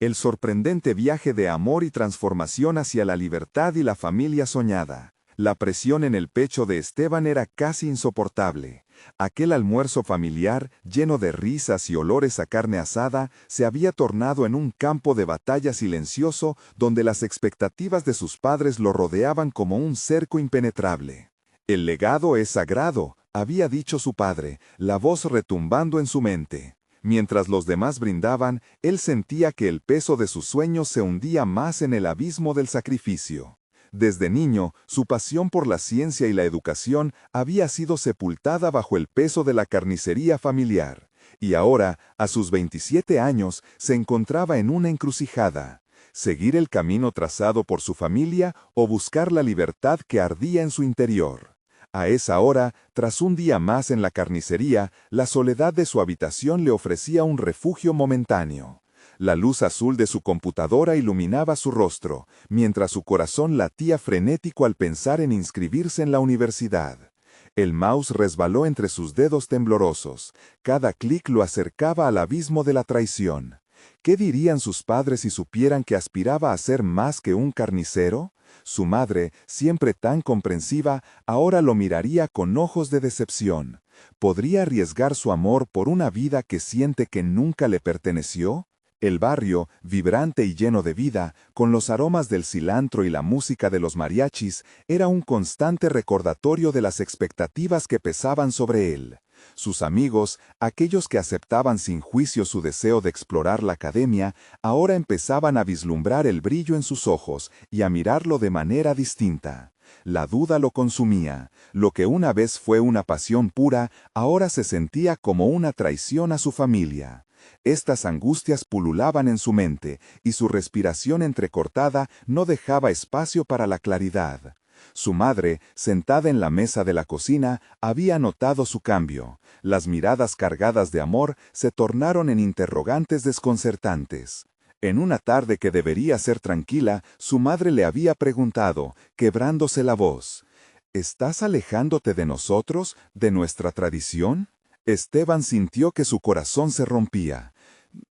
El sorprendente viaje de amor y transformación hacia la libertad y la familia soñada. La presión en el pecho de Esteban era casi insoportable. Aquel almuerzo familiar, lleno de risas y olores a carne asada, se había tornado en un campo de batalla silencioso donde las expectativas de sus padres lo rodeaban como un cerco impenetrable. El legado es sagrado, había dicho su padre, la voz retumbando en su mente. Mientras los demás brindaban, él sentía que el peso de sus sueños se hundía más en el abismo del sacrificio. Desde niño, su pasión por la ciencia y la educación había sido sepultada bajo el peso de la carnicería familiar, y ahora, a sus 27 años, se encontraba en una encrucijada: seguir el camino trazado por su familia o buscar la libertad que ardía en su interior. A esa hora, tras un día más en la carnicería, la soledad de su habitación le ofrecía un refugio momentáneo. La luz azul de su computadora iluminaba su rostro, mientras su corazón latía frenético al pensar en inscribirse en la universidad. El mouse resbaló entre sus dedos temblorosos. Cada clic lo acercaba al abismo de la traición. ¿Qué dirían sus padres si supieran que aspiraba a ser más que un carnicero? Su madre, siempre tan comprensiva, ahora lo miraría con ojos de decepción. ¿Podría arriesgar su amor por una vida que siente que nunca le perteneció? El barrio, vibrante y lleno de vida, con los aromas del cilantro y la música de los mariachis, era un constante recordatorio de las expectativas que pesaban sobre él. Sus amigos, aquellos que aceptaban sin juicio su deseo de explorar la academia, ahora empezaban a vislumbrar el brillo en sus ojos y a mirarlo de manera distinta. La duda lo consumía. Lo que una vez fue una pasión pura, ahora se sentía como una traición a su familia. Estas angustias pululaban en su mente, y su respiración entrecortada no dejaba espacio para la claridad. Su madre, sentada en la mesa de la cocina, había notado su cambio. Las miradas cargadas de amor se tornaron en interrogantes desconcertantes. En una tarde que debería ser tranquila, su madre le había preguntado, quebrándose la voz: ¿estás alejándote de nosotros, de nuestra tradición? Esteban sintió que su corazón se rompía.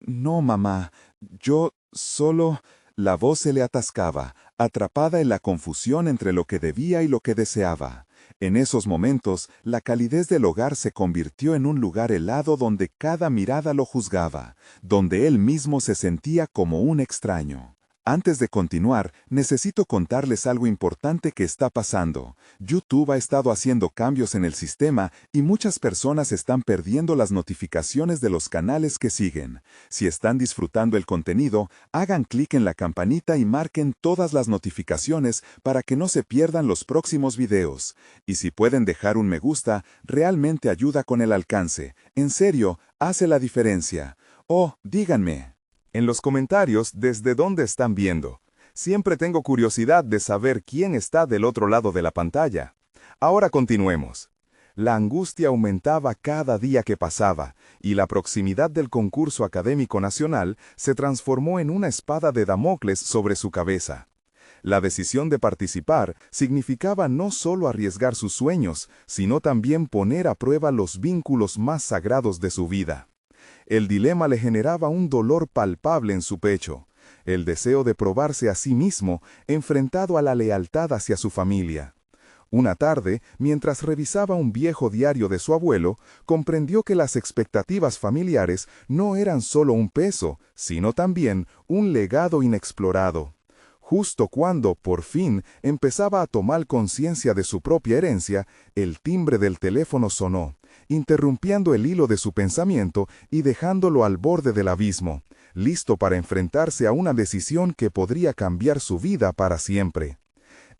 No, mamá, yo solo... La voz se le atascaba, atrapada en la confusión entre lo que debía y lo que deseaba. En esos momentos, la calidez del hogar se convirtió en un lugar helado donde cada mirada lo juzgaba, donde él mismo se sentía como un extraño. Antes de continuar, necesito contarles algo importante que está pasando. YouTube ha estado haciendo cambios en el sistema y muchas personas están perdiendo las notificaciones de los canales que siguen. Si están disfrutando el contenido, hagan clic en la campanita y marquen todas las notificaciones para que no se pierdan los próximos videos. Y si pueden dejar un me gusta, realmente ayuda con el alcance. En serio, hace la diferencia. Oh, díganme en los comentarios desde dónde están viendo. Siempre tengo curiosidad de saber quién está del otro lado de la pantalla. Ahora continuemos. La angustia aumentaba cada día que pasaba, y la proximidad del concurso académico nacional se transformó en una espada de Damocles sobre su cabeza. La decisión de participar significaba no solo arriesgar sus sueños, sino también poner a prueba los vínculos más sagrados de su vida. El dilema le generaba un dolor palpable en su pecho, el deseo de probarse a sí mismo enfrentado a la lealtad hacia su familia. Una tarde, mientras revisaba un viejo diario de su abuelo, comprendió que las expectativas familiares no eran solo un peso, sino también un legado inexplorado. Justo cuando, por fin, empezaba a tomar conciencia de su propia herencia, el timbre del teléfono sonó, interrumpiendo el hilo de su pensamiento y dejándolo al borde del abismo, listo para enfrentarse a una decisión que podría cambiar su vida para siempre.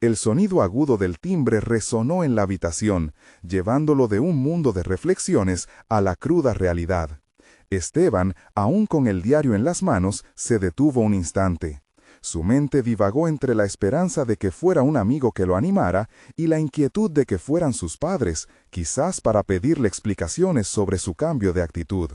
El sonido agudo del timbre resonó en la habitación, llevándolo de un mundo de reflexiones a la cruda realidad. Esteban, aún con el diario en las manos, se detuvo un instante. Su mente divagó entre la esperanza de que fuera un amigo que lo animara y la inquietud de que fueran sus padres, quizás para pedirle explicaciones sobre su cambio de actitud.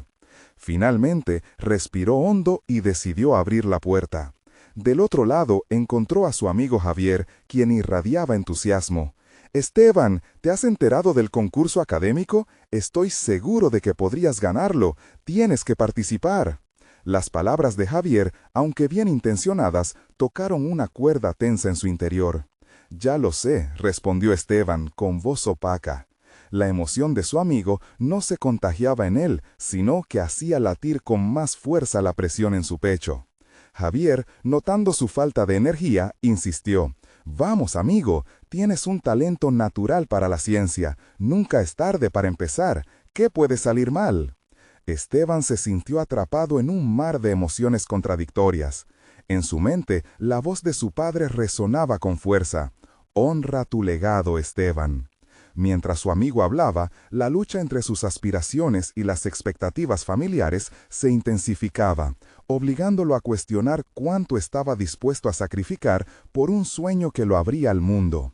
Finalmente, respiró hondo y decidió abrir la puerta. Del otro lado encontró a su amigo Javier, quien irradiaba entusiasmo. «Esteban, ¿te has enterado del concurso académico? Estoy seguro de que podrías ganarlo. Tienes que participar». Las palabras de Javier, aunque bien intencionadas, tocaron una cuerda tensa en su interior. «Ya lo sé», respondió Esteban, con voz opaca. La emoción de su amigo no se contagiaba en él, sino que hacía latir con más fuerza la presión en su pecho. Javier, notando su falta de energía, insistió: «Vamos, amigo, tienes un talento natural para la ciencia. Nunca es tarde para empezar. ¿Qué puede salir mal?». Esteban se sintió atrapado en un mar de emociones contradictorias. En su mente, la voz de su padre resonaba con fuerza: «Honra tu legado, Esteban». Mientras su amigo hablaba, la lucha entre sus aspiraciones y las expectativas familiares se intensificaba, obligándolo a cuestionar cuánto estaba dispuesto a sacrificar por un sueño que lo abría al mundo.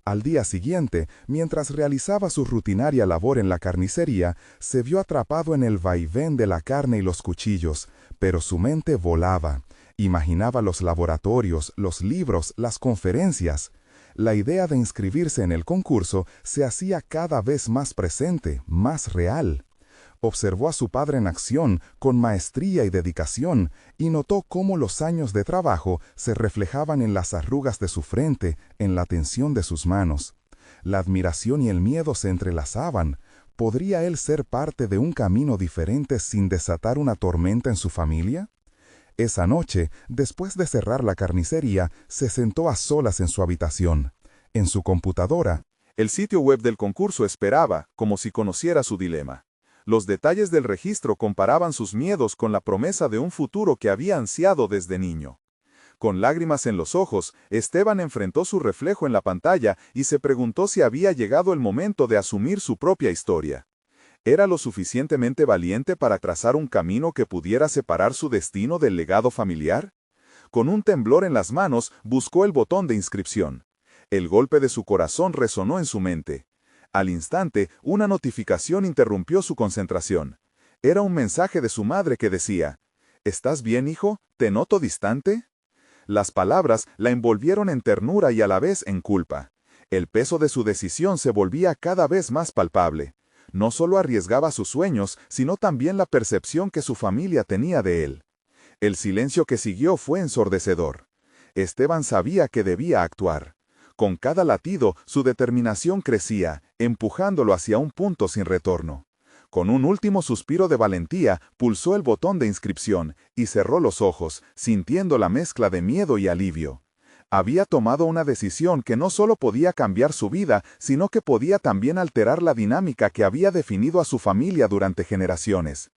Al día siguiente, mientras realizaba su rutinaria labor en la carnicería, se vio atrapado en el vaivén de la carne y los cuchillos, pero su mente volaba. Imaginaba los laboratorios, los libros, las conferencias. La idea de inscribirse en el concurso se hacía cada vez más presente, más real. Observó a su padre en acción, con maestría y dedicación, y notó cómo los años de trabajo se reflejaban en las arrugas de su frente, en la tensión de sus manos. La admiración y el miedo se entrelazaban. ¿Podría él ser parte de un camino diferente sin desatar una tormenta en su familia? Esa noche, después de cerrar la carnicería, se sentó a solas en su habitación. En su computadora, el sitio web del concurso esperaba, como si conociera su dilema. Los detalles del registro comparaban sus miedos con la promesa de un futuro que había ansiado desde niño. Con lágrimas en los ojos, Esteban enfrentó su reflejo en la pantalla y se preguntó si había llegado el momento de asumir su propia historia. ¿Era lo suficientemente valiente para trazar un camino que pudiera separar su destino del legado familiar? Con un temblor en las manos, buscó el botón de inscripción. El golpe de su corazón resonó en su mente. Al instante, una notificación interrumpió su concentración. Era un mensaje de su madre que decía: «¿Estás bien, hijo? ¿Te noto distante?». Las palabras la envolvieron en ternura y a la vez en culpa. El peso de su decisión se volvía cada vez más palpable. No solo arriesgaba sus sueños, sino también la percepción que su familia tenía de él. El silencio que siguió fue ensordecedor. Esteban sabía que debía actuar. Con cada latido, su determinación crecía, empujándolo hacia un punto sin retorno. Con un último suspiro de valentía, pulsó el botón de inscripción y cerró los ojos, sintiendo la mezcla de miedo y alivio. Había tomado una decisión que no solo podía cambiar su vida, sino que podía también alterar la dinámica que había definido a su familia durante generaciones.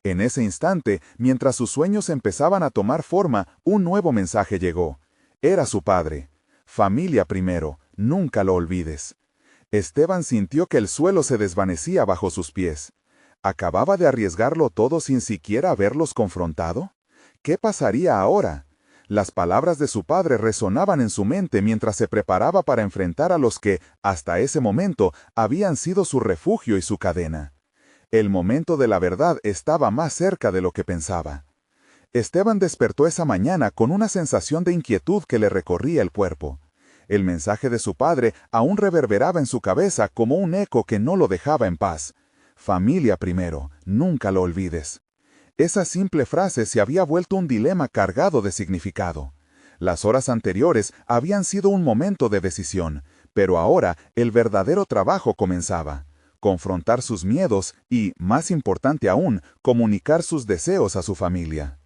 En ese instante, mientras sus sueños empezaban a tomar forma, un nuevo mensaje llegó. Era su padre. «Familia primero, nunca lo olvides». Esteban sintió que el suelo se desvanecía bajo sus pies. ¿Acababa de arriesgarlo todo sin siquiera haberlos confrontado? ¿Qué pasaría ahora? Las palabras de su padre resonaban en su mente mientras se preparaba para enfrentar a los que, hasta ese momento, habían sido su refugio y su cadena. El momento de la verdad estaba más cerca de lo que pensaba. Esteban despertó esa mañana con una sensación de inquietud que le recorría el cuerpo. El mensaje de su padre aún reverberaba en su cabeza como un eco que no lo dejaba en paz. «Familia primero, nunca lo olvides». Esa simple frase se había vuelto un dilema cargado de significado. Las horas anteriores habían sido un momento de decisión, pero ahora el verdadero trabajo comenzaba. Confrontar sus miedos y, más importante aún, comunicar sus deseos a su familia.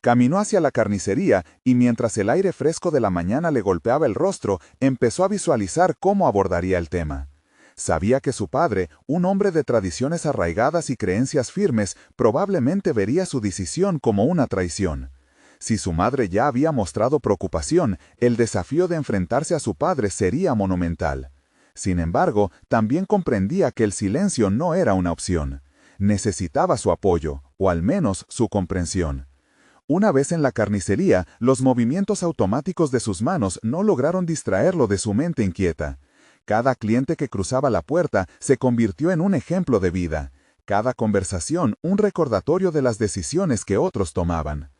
Caminó hacia la carnicería y mientras el aire fresco de la mañana le golpeaba el rostro, empezó a visualizar cómo abordaría el tema. Sabía que su padre, un hombre de tradiciones arraigadas y creencias firmes, probablemente vería su decisión como una traición. Si su madre ya había mostrado preocupación, el desafío de enfrentarse a su padre sería monumental. Sin embargo, también comprendía que el silencio no era una opción. Necesitaba su apoyo, o al menos su comprensión. Una vez en la carnicería, los movimientos automáticos de sus manos no lograron distraerlo de su mente inquieta. Cada cliente que cruzaba la puerta se convirtió en un ejemplo de vida. Cada conversación, un recordatorio de las decisiones que otros tomaban.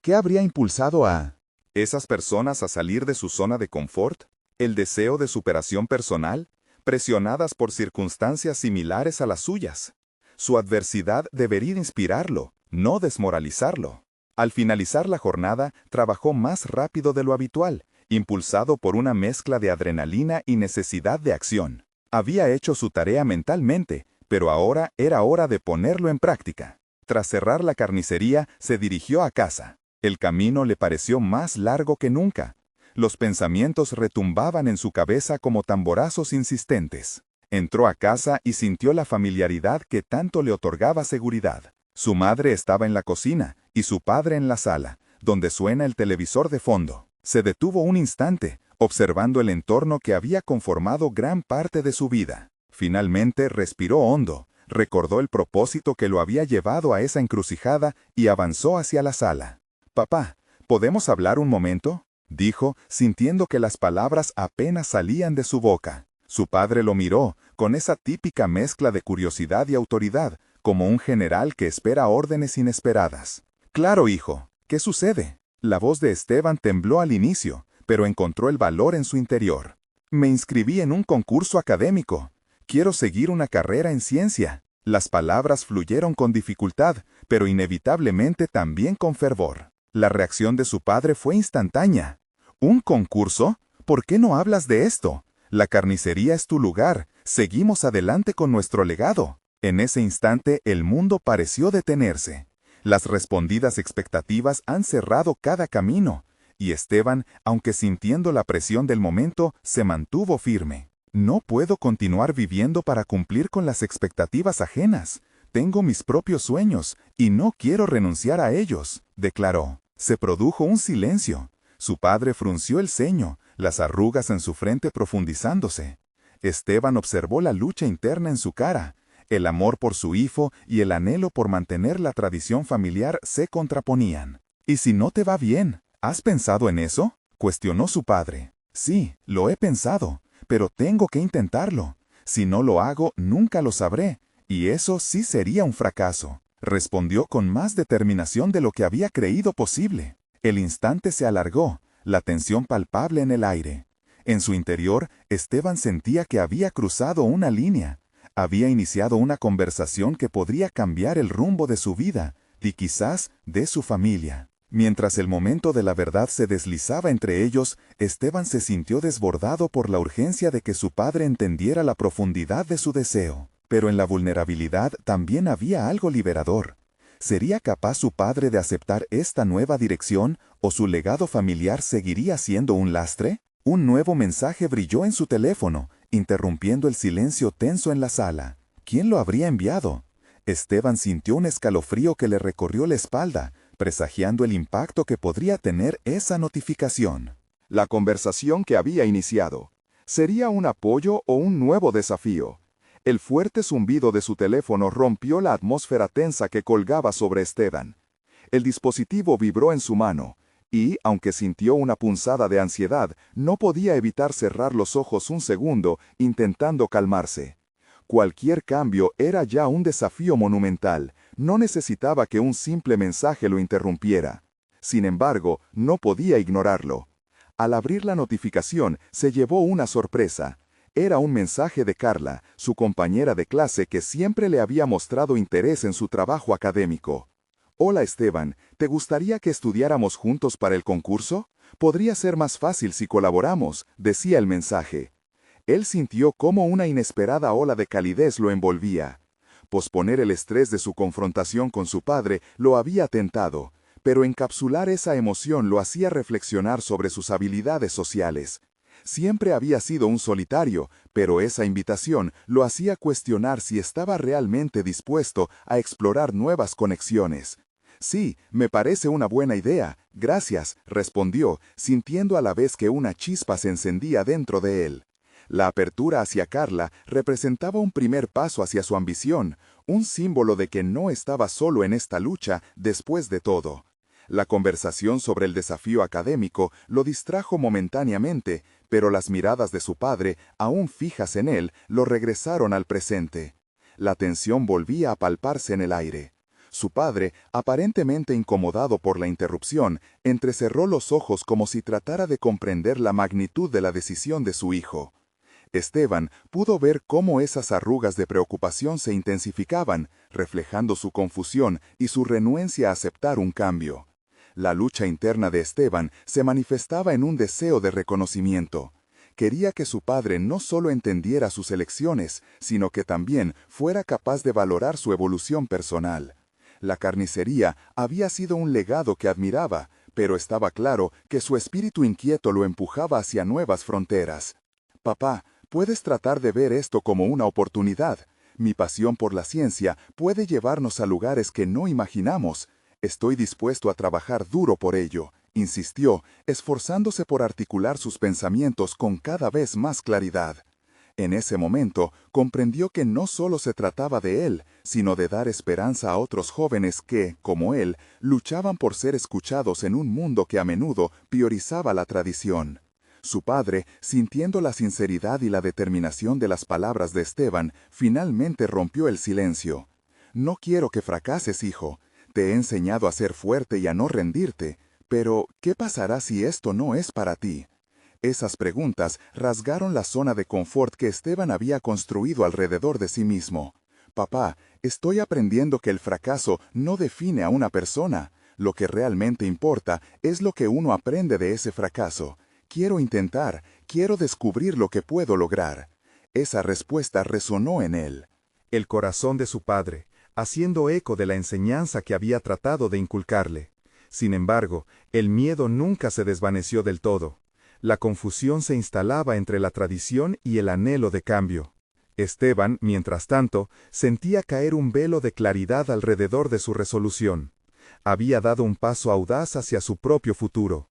¿Qué habría impulsado a esas personas a salir de su zona de confort? ¿El deseo de superación personal? Presionadas por circunstancias similares a las suyas. Su adversidad debería inspirarlo, no desmoralizarlo. Al finalizar la jornada, trabajó más rápido de lo habitual, impulsado por una mezcla de adrenalina y necesidad de acción. Había hecho su tarea mentalmente, pero ahora era hora de ponerlo en práctica. Tras cerrar la carnicería, se dirigió a casa. El camino le pareció más largo que nunca. Los pensamientos retumbaban en su cabeza como tamborazos insistentes. Entró a casa y sintió la familiaridad que tanto le otorgaba seguridad. Su madre estaba en la cocina y su padre en la sala, donde suena el televisor de fondo. Se detuvo un instante, observando el entorno que había conformado gran parte de su vida. Finalmente respiró hondo, recordó el propósito que lo había llevado a esa encrucijada y avanzó hacia la sala. «Papá, ¿podemos hablar un momento?», dijo, sintiendo que las palabras apenas salían de su boca. Su padre lo miró, con esa típica mezcla de curiosidad y autoridad, como un general que espera órdenes inesperadas. «Claro, hijo. ¿Qué sucede?». La voz de Esteban tembló al inicio, pero encontró el valor en su interior. «Me inscribí en un concurso académico. Quiero seguir una carrera en ciencia». Las palabras fluyeron con dificultad, pero inevitablemente también con fervor. La reacción de su padre fue instantánea. «¿Un concurso? ¿Por qué no hablas de esto? La carnicería es tu lugar. Seguimos adelante con nuestro legado». En ese instante el mundo pareció detenerse. Las respondidas expectativas han cerrado cada camino, y Esteban, aunque sintiendo la presión del momento, se mantuvo firme. «No puedo continuar viviendo para cumplir con las expectativas ajenas. Tengo mis propios sueños, y no quiero renunciar a ellos», declaró. Se produjo un silencio. Su padre frunció el ceño, las arrugas en su frente profundizándose. Esteban observó la lucha interna en su cara. El amor por su hijo y el anhelo por mantener la tradición familiar se contraponían. «¿Y si no te va bien? ¿Has pensado en eso?», cuestionó su padre. «Sí, lo he pensado, pero tengo que intentarlo. Si no lo hago, nunca lo sabré, y eso sí sería un fracaso», respondió con más determinación de lo que había creído posible. El instante se alargó, la tensión palpable en el aire. En su interior, Esteban sentía que había cruzado una línea. Había iniciado una conversación que podría cambiar el rumbo de su vida y quizás de su familia. Mientras el momento de la verdad se deslizaba entre ellos, Esteban se sintió desbordado por la urgencia de que su padre entendiera la profundidad de su deseo. Pero en la vulnerabilidad también había algo liberador. ¿Sería capaz su padre de aceptar esta nueva dirección o su legado familiar seguiría siendo un lastre? Un nuevo mensaje brilló en su teléfono, interrumpiendo el silencio tenso en la sala. ¿Quién lo habría enviado? Esteban sintió un escalofrío que le recorrió la espalda, presagiando el impacto que podría tener esa notificación. La conversación que había iniciado. ¿Sería un apoyo o un nuevo desafío? El fuerte zumbido de su teléfono rompió la atmósfera tensa que colgaba sobre Esteban. El dispositivo vibró en su mano, y, aunque sintió una punzada de ansiedad, no podía evitar cerrar los ojos un segundo, intentando calmarse. Cualquier cambio era ya un desafío monumental, no necesitaba que un simple mensaje lo interrumpiera. Sin embargo, no podía ignorarlo. Al abrir la notificación, se llevó una sorpresa. Era un mensaje de Carla, su compañera de clase que siempre le había mostrado interés en su trabajo académico. «Hola Esteban, ¿te gustaría que estudiáramos juntos para el concurso? Podría ser más fácil si colaboramos», decía el mensaje. Él sintió cómo una inesperada ola de calidez lo envolvía. Posponer el estrés de su confrontación con su padre lo había tentado, pero encapsular esa emoción lo hacía reflexionar sobre sus habilidades sociales. Siempre había sido un solitario, pero esa invitación lo hacía cuestionar si estaba realmente dispuesto a explorar nuevas conexiones. «Sí, me parece una buena idea, gracias», respondió, sintiendo a la vez que una chispa se encendía dentro de él. La apertura hacia Carla representaba un primer paso hacia su ambición, un símbolo de que no estaba solo en esta lucha después de todo. La conversación sobre el desafío académico lo distrajo momentáneamente, pero las miradas de su padre, aún fijas en él, lo regresaron al presente. La tensión volvía a palparse en el aire. Su padre, aparentemente incomodado por la interrupción, entrecerró los ojos como si tratara de comprender la magnitud de la decisión de su hijo. Esteban pudo ver cómo esas arrugas de preocupación se intensificaban, reflejando su confusión y su renuencia a aceptar un cambio. La lucha interna de Esteban se manifestaba en un deseo de reconocimiento. Quería que su padre no solo entendiera sus elecciones, sino que también fuera capaz de valorar su evolución personal. La carnicería había sido un legado que admiraba, pero estaba claro que su espíritu inquieto lo empujaba hacia nuevas fronteras. «Papá, puedes tratar de ver esto como una oportunidad. Mi pasión por la ciencia puede llevarnos a lugares que no imaginamos. Estoy dispuesto a trabajar duro por ello», insistió, esforzándose por articular sus pensamientos con cada vez más claridad. En ese momento, comprendió que no solo se trataba de él, sino de dar esperanza a otros jóvenes que, como él, luchaban por ser escuchados en un mundo que a menudo priorizaba la tradición. Su padre, sintiendo la sinceridad y la determinación de las palabras de Esteban, finalmente rompió el silencio. «No quiero que fracases, hijo. Te he enseñado a ser fuerte y a no rendirte. Pero, ¿qué pasará si esto no es para ti?». Esas preguntas rasgaron la zona de confort que Esteban había construido alrededor de sí mismo. «Papá, estoy aprendiendo que el fracaso no define a una persona. Lo que realmente importa es lo que uno aprende de ese fracaso. Quiero intentar, quiero descubrir lo que puedo lograr». Esa respuesta resonó en él. El corazón de su padre, haciendo eco de la enseñanza que había tratado de inculcarle. Sin embargo, el miedo nunca se desvaneció del todo. La confusión se instalaba entre la tradición y el anhelo de cambio. Esteban, mientras tanto, sentía caer un velo de claridad alrededor de su resolución. Había dado un paso audaz hacia su propio futuro.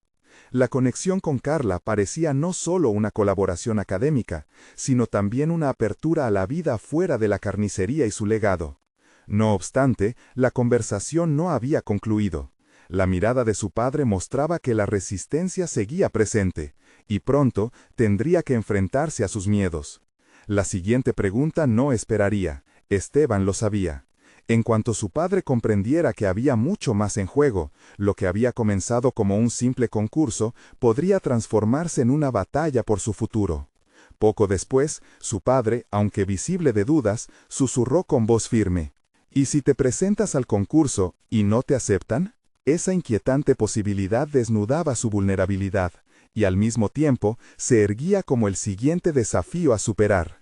La conexión con Carla parecía no solo una colaboración académica, sino también una apertura a la vida fuera de la carnicería y su legado. No obstante, la conversación no había concluido. La mirada de su padre mostraba que la resistencia seguía presente, y pronto tendría que enfrentarse a sus miedos. La siguiente pregunta no esperaría. Esteban lo sabía. En cuanto su padre comprendiera que había mucho más en juego, lo que había comenzado como un simple concurso podría transformarse en una batalla por su futuro. Poco después, su padre, aunque visible de dudas, susurró con voz firme: «¿Y si te presentas al concurso y no te aceptan?». Esa inquietante posibilidad desnudaba su vulnerabilidad, y al mismo tiempo se erguía como el siguiente desafío a superar.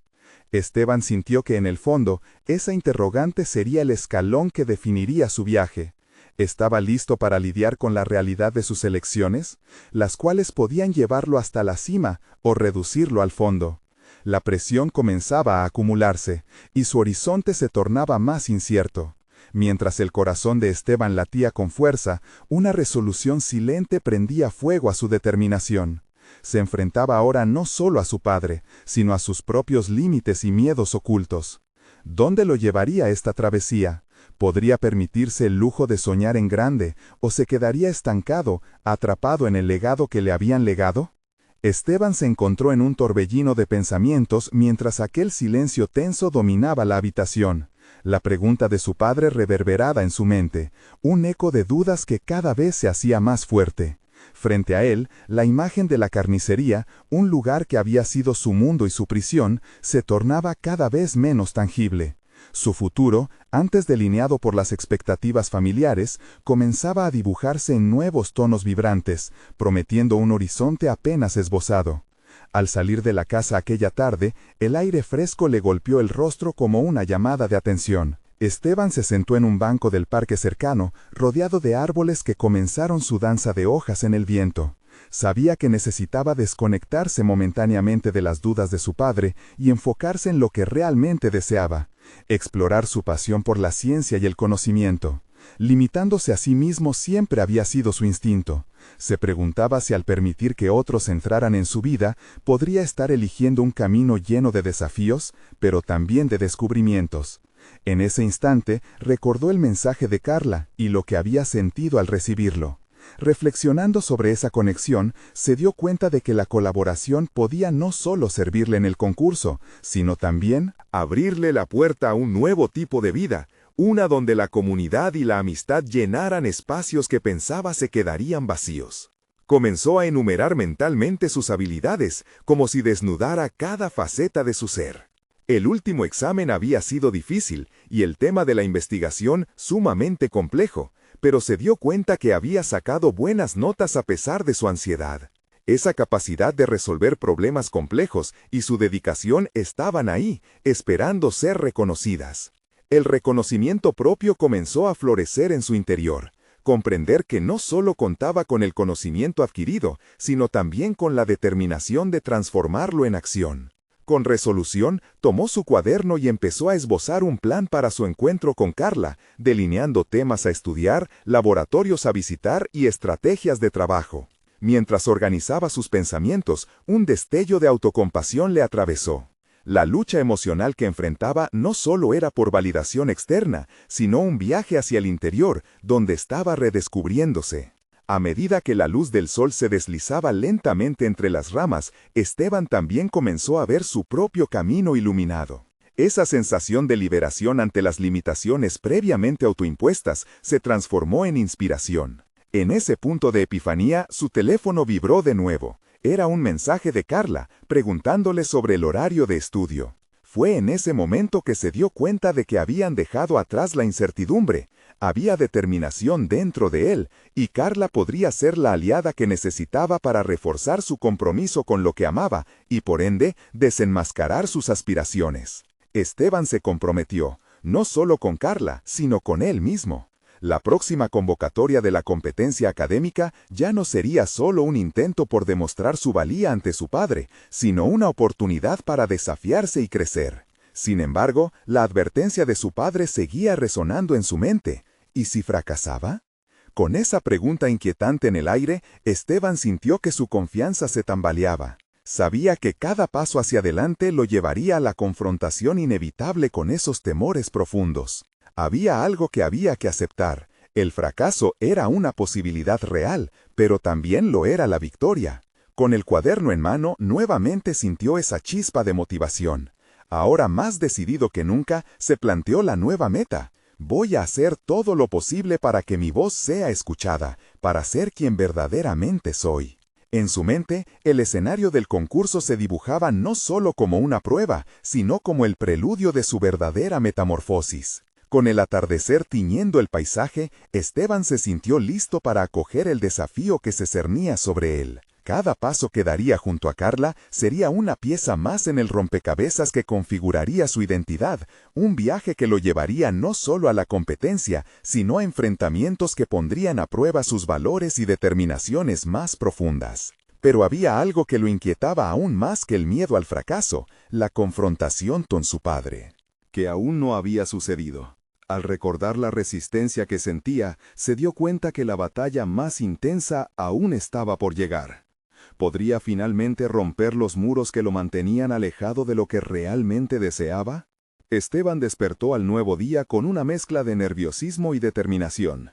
Esteban sintió que en el fondo, esa interrogante sería el escalón que definiría su viaje. ¿Estaba listo para lidiar con la realidad de sus elecciones, las cuales podían llevarlo hasta la cima o reducirlo al fondo? La presión comenzaba a acumularse, y su horizonte se tornaba más incierto. Mientras el corazón de Esteban latía con fuerza, una resolución silente prendía fuego a su determinación. Se enfrentaba ahora no solo a su padre, sino a sus propios límites y miedos ocultos. ¿Dónde lo llevaría esta travesía? ¿Podría permitirse el lujo de soñar en grande, o se quedaría estancado, atrapado en el legado que le habían legado? Esteban se encontró en un torbellino de pensamientos mientras aquel silencio tenso dominaba la habitación. La pregunta de su padre reverberaba en su mente, un eco de dudas que cada vez se hacía más fuerte. Frente a él, la imagen de la carnicería, un lugar que había sido su mundo y su prisión, se tornaba cada vez menos tangible. Su futuro, antes delineado por las expectativas familiares, comenzaba a dibujarse en nuevos tonos vibrantes, prometiendo un horizonte apenas esbozado. Al salir de la casa aquella tarde, el aire fresco le golpeó el rostro como una llamada de atención. Esteban se sentó en un banco del parque cercano, rodeado de árboles que comenzaron su danza de hojas en el viento. Sabía que necesitaba desconectarse momentáneamente de las dudas de su padre y enfocarse en lo que realmente deseaba: explorar su pasión por la ciencia y el conocimiento. Limitándose a sí mismo siempre había sido su instinto. Se preguntaba si al permitir que otros entraran en su vida, podría estar eligiendo un camino lleno de desafíos, pero también de descubrimientos. En ese instante, recordó el mensaje de Carla y lo que había sentido al recibirlo. Reflexionando sobre esa conexión, se dio cuenta de que la colaboración podía no solo servirle en el concurso, sino también abrirle la puerta a un nuevo tipo de vida, una donde la comunidad y la amistad llenaran espacios que pensaba se quedarían vacíos. Comenzó a enumerar mentalmente sus habilidades, como si desnudara cada faceta de su ser. El último examen había sido difícil y el tema de la investigación sumamente complejo, pero se dio cuenta que había sacado buenas notas a pesar de su ansiedad. Esa capacidad de resolver problemas complejos y su dedicación estaban ahí, esperando ser reconocidas. El reconocimiento propio comenzó a florecer en su interior. Comprender que no solo contaba con el conocimiento adquirido, sino también con la determinación de transformarlo en acción. Con resolución, tomó su cuaderno y empezó a esbozar un plan para su encuentro con Carla, delineando temas a estudiar, laboratorios a visitar y estrategias de trabajo. Mientras organizaba sus pensamientos, un destello de autocompasión le atravesó. La lucha emocional que enfrentaba no solo era por validación externa, sino un viaje hacia el interior, donde estaba redescubriéndose. A medida que la luz del sol se deslizaba lentamente entre las ramas, Esteban también comenzó a ver su propio camino iluminado. Esa sensación de liberación ante las limitaciones previamente autoimpuestas se transformó en inspiración. En ese punto de epifanía, su teléfono vibró de nuevo. Era un mensaje de Carla, preguntándole sobre el horario de estudio. Fue en ese momento que se dio cuenta de que habían dejado atrás la incertidumbre. Había determinación dentro de él, y Carla podría ser la aliada que necesitaba para reforzar su compromiso con lo que amaba y, por ende, desenmascarar sus aspiraciones. Esteban se comprometió, no solo con Carla, sino con él mismo. La próxima convocatoria de la competencia académica ya no sería solo un intento por demostrar su valía ante su padre, sino una oportunidad para desafiarse y crecer. Sin embargo, la advertencia de su padre seguía resonando en su mente. ¿Y si fracasaba? Con esa pregunta inquietante en el aire, Esteban sintió que su confianza se tambaleaba. Sabía que cada paso hacia adelante lo llevaría a la confrontación inevitable con esos temores profundos. Había algo que había que aceptar. El fracaso era una posibilidad real, pero también lo era la victoria. Con el cuaderno en mano, nuevamente sintió esa chispa de motivación. Ahora más decidido que nunca, se planteó la nueva meta. Voy a hacer todo lo posible para que mi voz sea escuchada, para ser quien verdaderamente soy. En su mente, el escenario del concurso se dibujaba no solo como una prueba, sino como el preludio de su verdadera metamorfosis. Con el atardecer tiñendo el paisaje, Esteban se sintió listo para acoger el desafío que se cernía sobre él. Cada paso que daría junto a Carla sería una pieza más en el rompecabezas que configuraría su identidad, un viaje que lo llevaría no solo a la competencia, sino a enfrentamientos que pondrían a prueba sus valores y determinaciones más profundas. Pero había algo que lo inquietaba aún más que el miedo al fracaso, la confrontación con su padre, que aún no había sucedido. Al recordar la resistencia que sentía, se dio cuenta que la batalla más intensa aún estaba por llegar. ¿Podría finalmente romper los muros que lo mantenían alejado de lo que realmente deseaba? Esteban despertó al nuevo día con una mezcla de nerviosismo y determinación.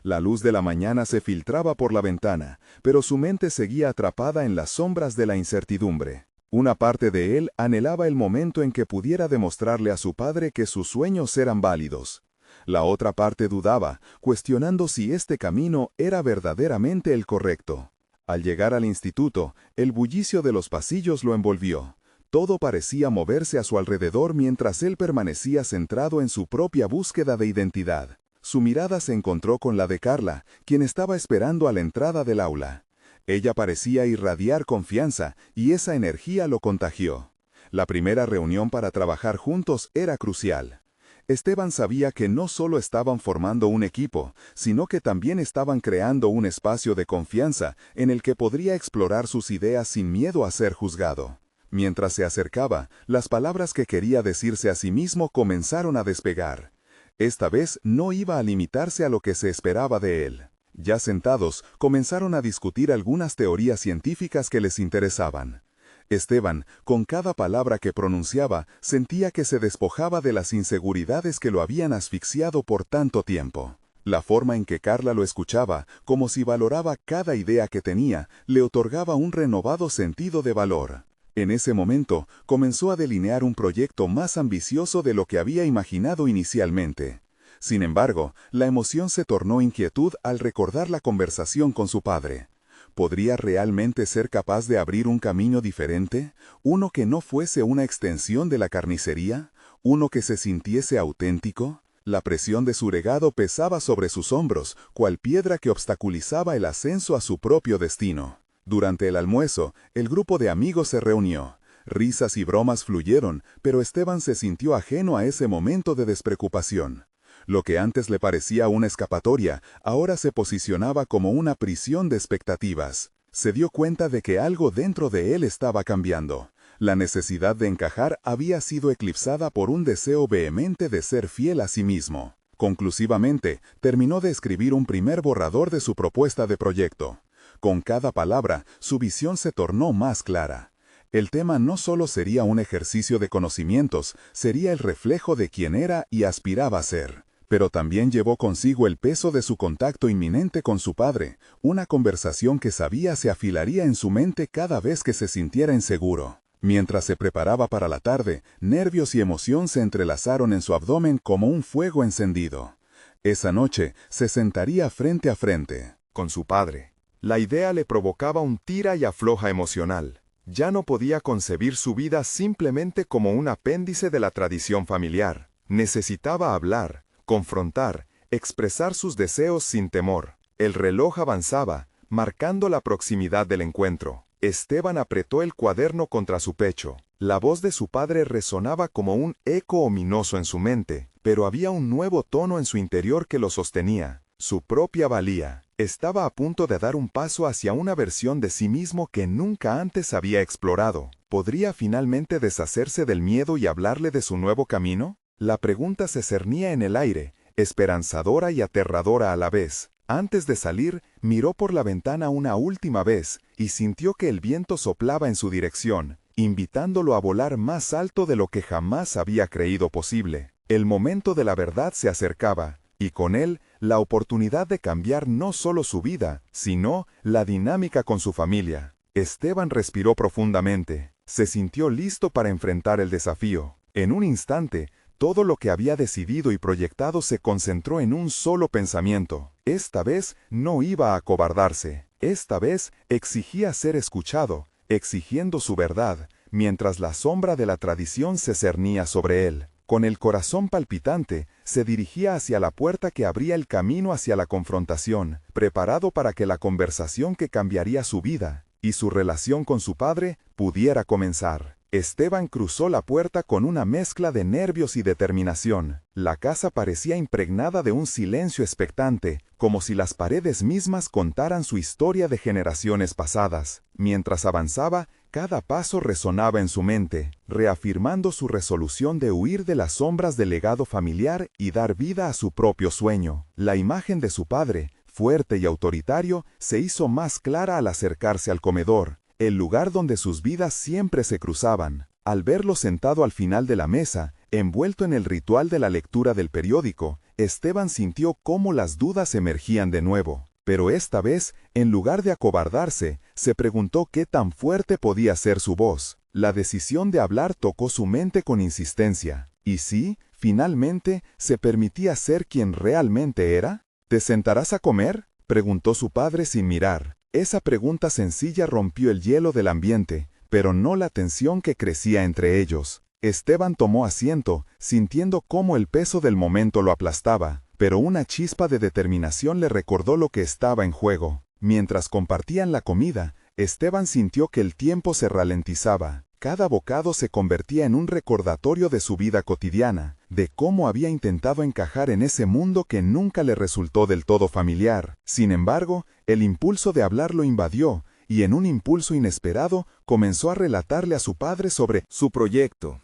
La luz de la mañana se filtraba por la ventana, pero su mente seguía atrapada en las sombras de la incertidumbre. Una parte de él anhelaba el momento en que pudiera demostrarle a su padre que sus sueños eran válidos. La otra parte dudaba, cuestionando si este camino era verdaderamente el correcto. Al llegar al instituto, el bullicio de los pasillos lo envolvió. Todo parecía moverse a su alrededor mientras él permanecía centrado en su propia búsqueda de identidad. Su mirada se encontró con la de Carla, quien estaba esperando a la entrada del aula. Ella parecía irradiar confianza, y esa energía lo contagió. La primera reunión para trabajar juntos era crucial. Esteban sabía que no solo estaban formando un equipo, sino que también estaban creando un espacio de confianza en el que podría explorar sus ideas sin miedo a ser juzgado. Mientras se acercaba, las palabras que quería decirse a sí mismo comenzaron a despegar. Esta vez no iba a limitarse a lo que se esperaba de él. Ya sentados, comenzaron a discutir algunas teorías científicas que les interesaban. Esteban, con cada palabra que pronunciaba, sentía que se despojaba de las inseguridades que lo habían asfixiado por tanto tiempo. La forma en que Carla lo escuchaba, como si valoraba cada idea que tenía, le otorgaba un renovado sentido de valor. En ese momento, comenzó a delinear un proyecto más ambicioso de lo que había imaginado inicialmente. Sin embargo, la emoción se tornó inquietud al recordar la conversación con su padre. ¿Podría realmente ser capaz de abrir un camino diferente? ¿Uno que no fuese una extensión de la carnicería? ¿Uno que se sintiese auténtico? La presión de su legado pesaba sobre sus hombros, cual piedra que obstaculizaba el ascenso a su propio destino. Durante el almuerzo, el grupo de amigos se reunió. Risas y bromas fluyeron, pero Esteban se sintió ajeno a ese momento de despreocupación. Lo que antes le parecía una escapatoria, ahora se posicionaba como una prisión de expectativas. Se dio cuenta de que algo dentro de él estaba cambiando. La necesidad de encajar había sido eclipsada por un deseo vehemente de ser fiel a sí mismo. Conclusivamente, terminó de escribir un primer borrador de su propuesta de proyecto. Con cada palabra, su visión se tornó más clara. El tema no solo sería un ejercicio de conocimientos, sería el reflejo de quien era y aspiraba a ser. Pero también llevó consigo el peso de su contacto inminente con su padre, una conversación que sabía se afilaría en su mente cada vez que se sintiera inseguro. Mientras se preparaba para la tarde, nervios y emoción se entrelazaron en su abdomen como un fuego encendido. Esa noche se sentaría frente a frente con su padre. La idea le provocaba un tira y afloja emocional. Ya no podía concebir su vida simplemente como un apéndice de la tradición familiar. Necesitaba hablar, confrontar, expresar sus deseos sin temor. El reloj avanzaba, marcando la proximidad del encuentro. Esteban apretó el cuaderno contra su pecho. La voz de su padre resonaba como un eco ominoso en su mente, pero había un nuevo tono en su interior que lo sostenía. Su propia valía. Estaba a punto de dar un paso hacia una versión de sí mismo que nunca antes había explorado. ¿Podría finalmente deshacerse del miedo y hablarle de su nuevo camino? La pregunta se cernía en el aire, esperanzadora y aterradora a la vez. Antes de salir, miró por la ventana una última vez y sintió que el viento soplaba en su dirección, invitándolo a volar más alto de lo que jamás había creído posible. El momento de la verdad se acercaba, y con él, la oportunidad de cambiar no solo su vida, sino la dinámica con su familia. Esteban respiró profundamente. Se sintió listo para enfrentar el desafío. En un instante, todo lo que había decidido y proyectado se concentró en un solo pensamiento. Esta vez no iba a acobardarse. Esta vez exigía ser escuchado, exigiendo su verdad, mientras la sombra de la tradición se cernía sobre él. Con el corazón palpitante, se dirigía hacia la puerta que abría el camino hacia la confrontación, preparado para que la conversación que cambiaría su vida y su relación con su padre pudiera comenzar. Esteban cruzó la puerta con una mezcla de nervios y determinación. La casa parecía impregnada de un silencio expectante, como si las paredes mismas contaran su historia de generaciones pasadas. Mientras avanzaba, cada paso resonaba en su mente, reafirmando su resolución de huir de las sombras del legado familiar y dar vida a su propio sueño. La imagen de su padre, fuerte y autoritario, se hizo más clara al acercarse al comedor, el lugar donde sus vidas siempre se cruzaban. Al verlo sentado al final de la mesa, envuelto en el ritual de la lectura del periódico, Esteban sintió cómo las dudas emergían de nuevo. Pero esta vez, en lugar de acobardarse, se preguntó qué tan fuerte podía ser su voz. La decisión de hablar tocó su mente con insistencia. ¿Y si, finalmente, se permitía ser quien realmente era? ¿Te sentarás a comer?, preguntó su padre sin mirar. Esa pregunta sencilla rompió el hielo del ambiente, pero no la tensión que crecía entre ellos. Esteban tomó asiento, sintiendo cómo el peso del momento lo aplastaba, pero una chispa de determinación le recordó lo que estaba en juego. Mientras compartían la comida, Esteban sintió que el tiempo se ralentizaba. Cada bocado se convertía en un recordatorio de su vida cotidiana, de cómo había intentado encajar en ese mundo que nunca le resultó del todo familiar. Sin embargo, el impulso de hablar lo invadió, y en un impulso inesperado comenzó a relatarle a su padre sobre su proyecto.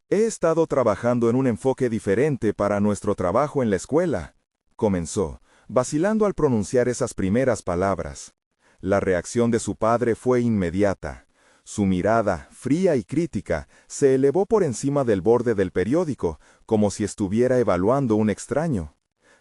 «He estado trabajando en un enfoque diferente para nuestro trabajo en la escuela», comenzó, vacilando al pronunciar esas primeras palabras. La reacción de su padre fue inmediata. Su mirada, fría y crítica, se elevó por encima del borde del periódico, como si estuviera evaluando un extraño.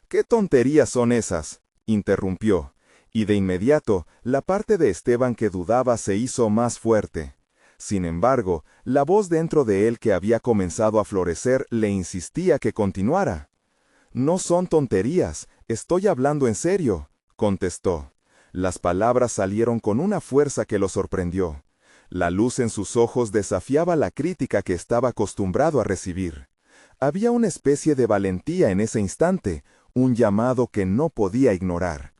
«¿Qué tonterías son esas?», interrumpió, y de inmediato, la parte de Esteban que dudaba se hizo más fuerte. Sin embargo, la voz dentro de él que había comenzado a florecer le insistía que continuara. «No son tonterías, estoy hablando en serio», contestó. Las palabras salieron con una fuerza que lo sorprendió. La luz en sus ojos desafiaba la crítica que estaba acostumbrado a recibir. Había una especie de valentía en ese instante, un llamado que no podía ignorar.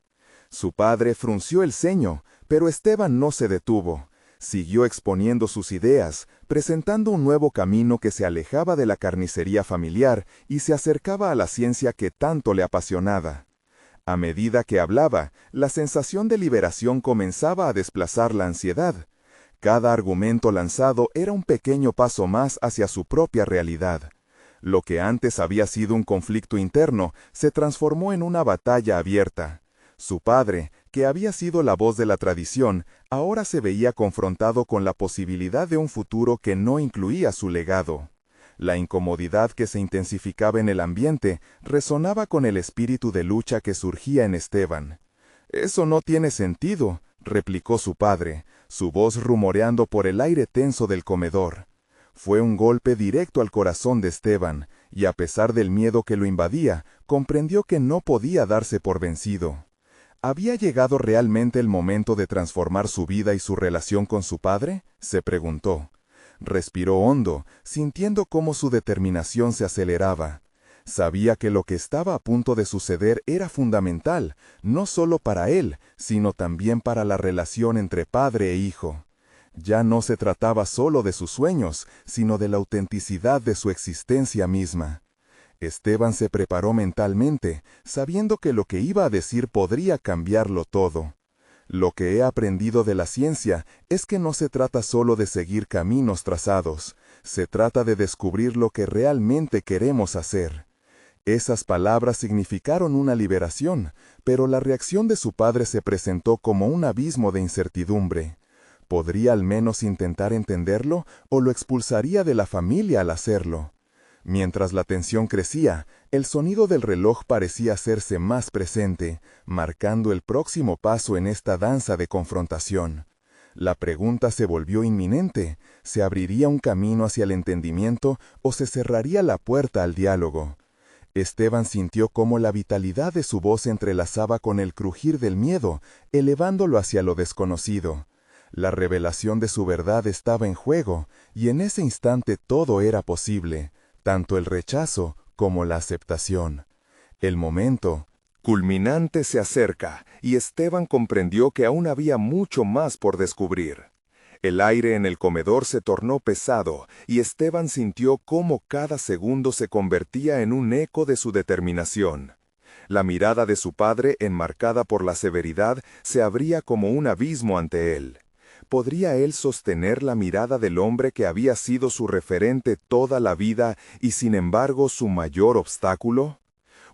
Su padre frunció el ceño, pero Esteban no se detuvo. Siguió exponiendo sus ideas, presentando un nuevo camino que se alejaba de la carnicería familiar y se acercaba a la ciencia que tanto le apasionaba. A medida que hablaba, la sensación de liberación comenzaba a desplazar la ansiedad. Cada argumento lanzado era un pequeño paso más hacia su propia realidad. Lo que antes había sido un conflicto interno se transformó en una batalla abierta. Su padre, que había sido la voz de la tradición, ahora se veía confrontado con la posibilidad de un futuro que no incluía su legado. La incomodidad que se intensificaba en el ambiente resonaba con el espíritu de lucha que surgía en Esteban. «Eso no tiene sentido», replicó su padre, su voz rumoreando por el aire tenso del comedor. Fue un golpe directo al corazón de Esteban, y a pesar del miedo que lo invadía, comprendió que no podía darse por vencido. ¿Había llegado realmente el momento de transformar su vida y su relación con su padre?, se preguntó. Respiró hondo, sintiendo cómo su determinación se aceleraba. Sabía que lo que estaba a punto de suceder era fundamental, no solo para él, sino también para la relación entre padre e hijo. Ya no se trataba solo de sus sueños, sino de la autenticidad de su existencia misma. Esteban se preparó mentalmente, sabiendo que lo que iba a decir podría cambiarlo todo. Lo que he aprendido de la ciencia es que no se trata solo de seguir caminos trazados, se trata de descubrir lo que realmente queremos hacer. Esas palabras significaron una liberación, pero la reacción de su padre se presentó como un abismo de incertidumbre. ¿Podría al menos intentar entenderlo o lo expulsaría de la familia al hacerlo? Mientras la tensión crecía, el sonido del reloj parecía hacerse más presente, marcando el próximo paso en esta danza de confrontación. La pregunta se volvió inminente: ¿se abriría un camino hacia el entendimiento o se cerraría la puerta al diálogo? Esteban sintió cómo la vitalidad de su voz se entrelazaba con el crujir del miedo, elevándolo hacia lo desconocido. La revelación de su verdad estaba en juego, y en ese instante todo era posible, tanto el rechazo como la aceptación. El momento culminante se acerca, y Esteban comprendió que aún había mucho más por descubrir. El aire en el comedor se tornó pesado, y Esteban sintió cómo cada segundo se convertía en un eco de su determinación. La mirada de su padre, enmarcada por la severidad, se abría como un abismo ante él. ¿Podría él sostener la mirada del hombre que había sido su referente toda la vida y sin embargo su mayor obstáculo?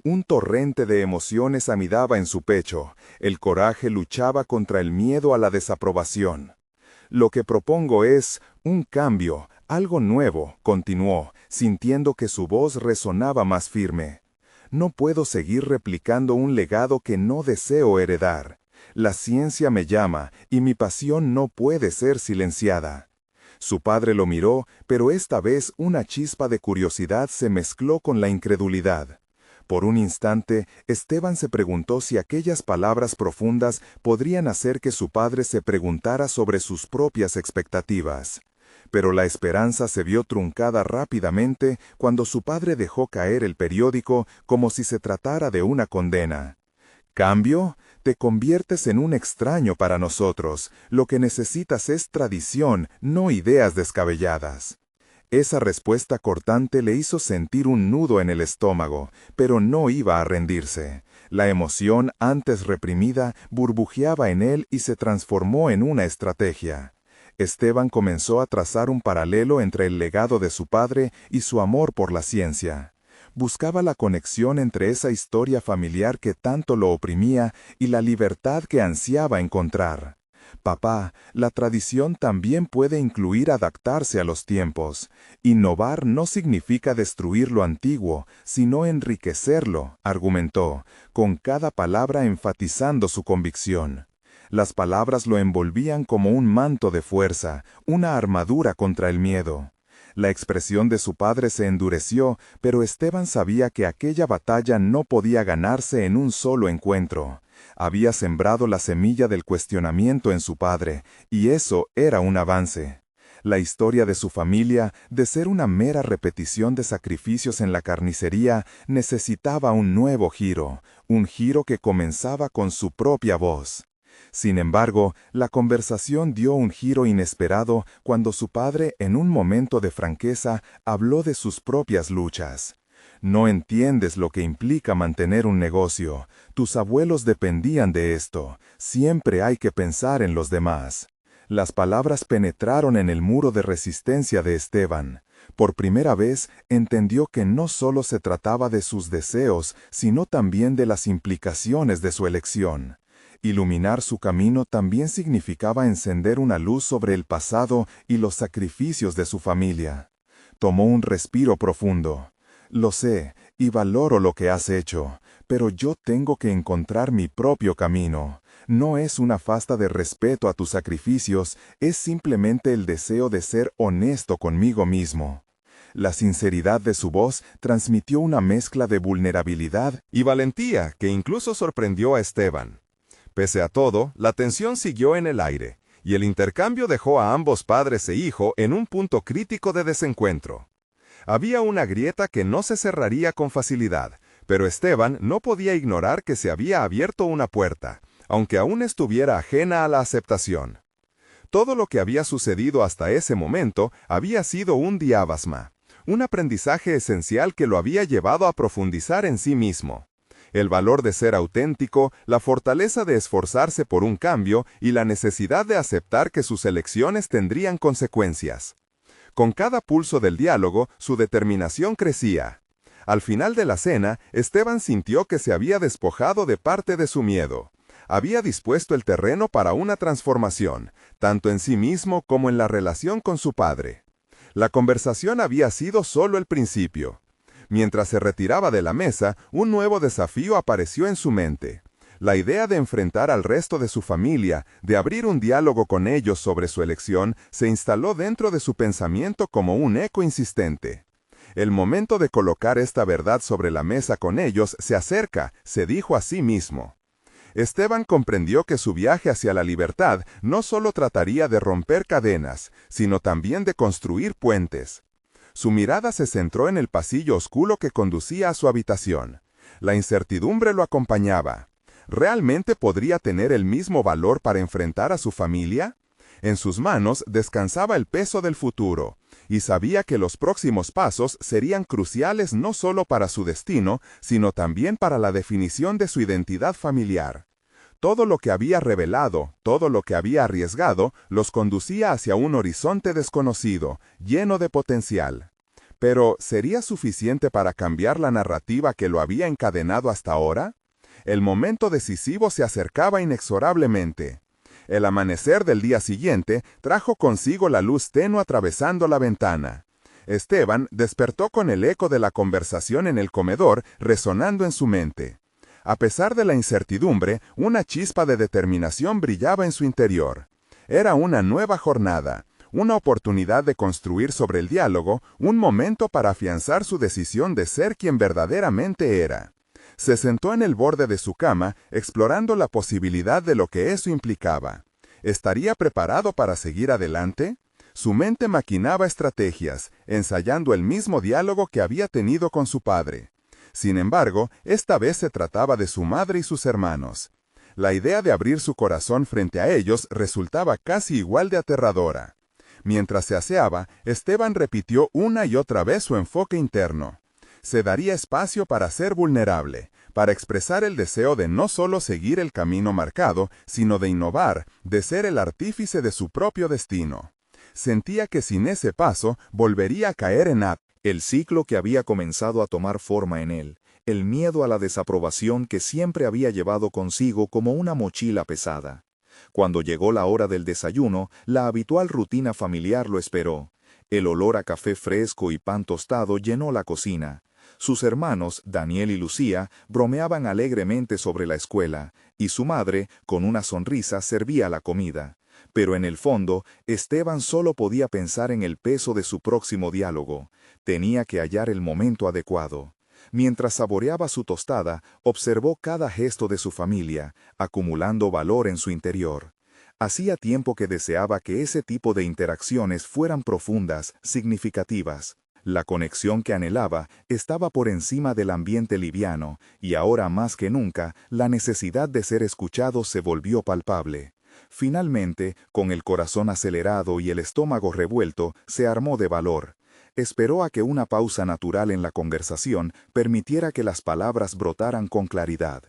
Un torrente de emociones anidaba en su pecho. El coraje luchaba contra el miedo a la desaprobación. «Lo que propongo es un cambio, algo nuevo», continuó, sintiendo que su voz resonaba más firme. «No puedo seguir replicando un legado que no deseo heredar. La ciencia me llama, y mi pasión no puede ser silenciada». Su padre lo miró, pero esta vez una chispa de curiosidad se mezcló con la incredulidad. Por un instante, Esteban se preguntó si aquellas palabras profundas podrían hacer que su padre se preguntara sobre sus propias expectativas. Pero la esperanza se vio truncada rápidamente cuando su padre dejó caer el periódico como si se tratara de una condena. «¿Cambio? Te conviertes en un extraño para nosotros. Lo que necesitas es tradición, no ideas descabelladas». Esa respuesta cortante le hizo sentir un nudo en el estómago, pero no iba a rendirse. La emoción, antes reprimida, burbujeaba en él y se transformó en una estrategia. Esteban comenzó a trazar un paralelo entre el legado de su padre y su amor por la ciencia. Buscaba la conexión entre esa historia familiar que tanto lo oprimía y la libertad que ansiaba encontrar. «Papá, la tradición también puede incluir adaptarse a los tiempos. Innovar no significa destruir lo antiguo, sino enriquecerlo», argumentó, con cada palabra enfatizando su convicción. Las palabras lo envolvían como un manto de fuerza, una armadura contra el miedo. La expresión de su padre se endureció, pero Esteban sabía que aquella batalla no podía ganarse en un solo encuentro. Había sembrado la semilla del cuestionamiento en su padre, y eso era un avance. La historia de su familia, de ser una mera repetición de sacrificios en la carnicería, necesitaba un nuevo giro, un giro que comenzaba con su propia voz. Sin embargo, la conversación dio un giro inesperado cuando su padre, en un momento de franqueza, habló de sus propias luchas. No entiendes lo que implica mantener un negocio. Tus abuelos dependían de esto. Siempre hay que pensar en los demás. Las palabras penetraron en el muro de resistencia de Esteban. Por primera vez, entendió que no solo se trataba de sus deseos, sino también de las implicaciones de su elección. Iluminar su camino también significaba encender una luz sobre el pasado y los sacrificios de su familia. Tomó un respiro profundo. Lo sé, y valoro lo que has hecho, pero yo tengo que encontrar mi propio camino. No es una falta de respeto a tus sacrificios, es simplemente el deseo de ser honesto conmigo mismo. La sinceridad de su voz transmitió una mezcla de vulnerabilidad y valentía que incluso sorprendió a Esteban. Pese a todo, la tensión siguió en el aire, y el intercambio dejó a ambos padres e hijo en un punto crítico de desencuentro. Había una grieta que no se cerraría con facilidad, pero Esteban no podía ignorar que se había abierto una puerta, aunque aún estuviera ajena a la aceptación. Todo lo que había sucedido hasta ese momento había sido un diabasma, un aprendizaje esencial que lo había llevado a profundizar en sí mismo. El valor de ser auténtico, la fortaleza de esforzarse por un cambio y la necesidad de aceptar que sus elecciones tendrían consecuencias. Con cada pulso del diálogo, su determinación crecía. Al final de la cena, Esteban sintió que se había despojado de parte de su miedo. Había dispuesto el terreno para una transformación, tanto en sí mismo como en la relación con su padre. La conversación había sido solo el principio. Mientras se retiraba de la mesa, un nuevo desafío apareció en su mente. La idea de enfrentar al resto de su familia, de abrir un diálogo con ellos sobre su elección, se instaló dentro de su pensamiento como un eco insistente. El momento de colocar esta verdad sobre la mesa con ellos se acerca, se dijo a sí mismo. Esteban comprendió que su viaje hacia la libertad no solo trataría de romper cadenas, sino también de construir puentes. Su mirada se centró en el pasillo oscuro que conducía a su habitación. La incertidumbre lo acompañaba. ¿Realmente podría tener el mismo valor para enfrentar a su familia? En sus manos descansaba el peso del futuro, y sabía que los próximos pasos serían cruciales no solo para su destino, sino también para la definición de su identidad familiar. Todo lo que había revelado, todo lo que había arriesgado, los conducía hacia un horizonte desconocido, lleno de potencial. Pero, ¿sería suficiente para cambiar la narrativa que lo había encadenado hasta ahora? El momento decisivo se acercaba inexorablemente. El amanecer del día siguiente trajo consigo la luz tenue atravesando la ventana. Esteban despertó con el eco de la conversación en el comedor resonando en su mente. A pesar de la incertidumbre, una chispa de determinación brillaba en su interior. Era una nueva jornada, una oportunidad de construir sobre el diálogo, un momento para afianzar su decisión de ser quien verdaderamente era. Se sentó en el borde de su cama, explorando la posibilidad de lo que eso implicaba. ¿Estaría preparado para seguir adelante? Su mente maquinaba estrategias, ensayando el mismo diálogo que había tenido con su padre. Sin embargo, esta vez se trataba de su madre y sus hermanos. La idea de abrir su corazón frente a ellos resultaba casi igual de aterradora. Mientras se aseaba, Esteban repitió una y otra vez su enfoque interno. Se daría espacio para ser vulnerable, para expresar el deseo de no solo seguir el camino marcado, sino de innovar, de ser el artífice de su propio destino. Sentía que sin ese paso volvería a caer en el ciclo que había comenzado a tomar forma en él, el miedo a la desaprobación que siempre había llevado consigo como una mochila pesada. Cuando llegó la hora del desayuno, la habitual rutina familiar lo esperó. El olor a café fresco y pan tostado llenó la cocina. Sus hermanos, Daniel y Lucía, bromeaban alegremente sobre la escuela, y su madre, con una sonrisa, servía la comida. Pero en el fondo, Esteban solo podía pensar en el peso de su próximo diálogo. Tenía que hallar el momento adecuado. Mientras saboreaba su tostada, observó cada gesto de su familia, acumulando valor en su interior. Hacía tiempo que deseaba que ese tipo de interacciones fueran profundas, significativas. La conexión que anhelaba estaba por encima del ambiente liviano, y ahora más que nunca, la necesidad de ser escuchado se volvió palpable. Finalmente, con el corazón acelerado y el estómago revuelto, se armó de valor. Esperó a que una pausa natural en la conversación permitiera que las palabras brotaran con claridad.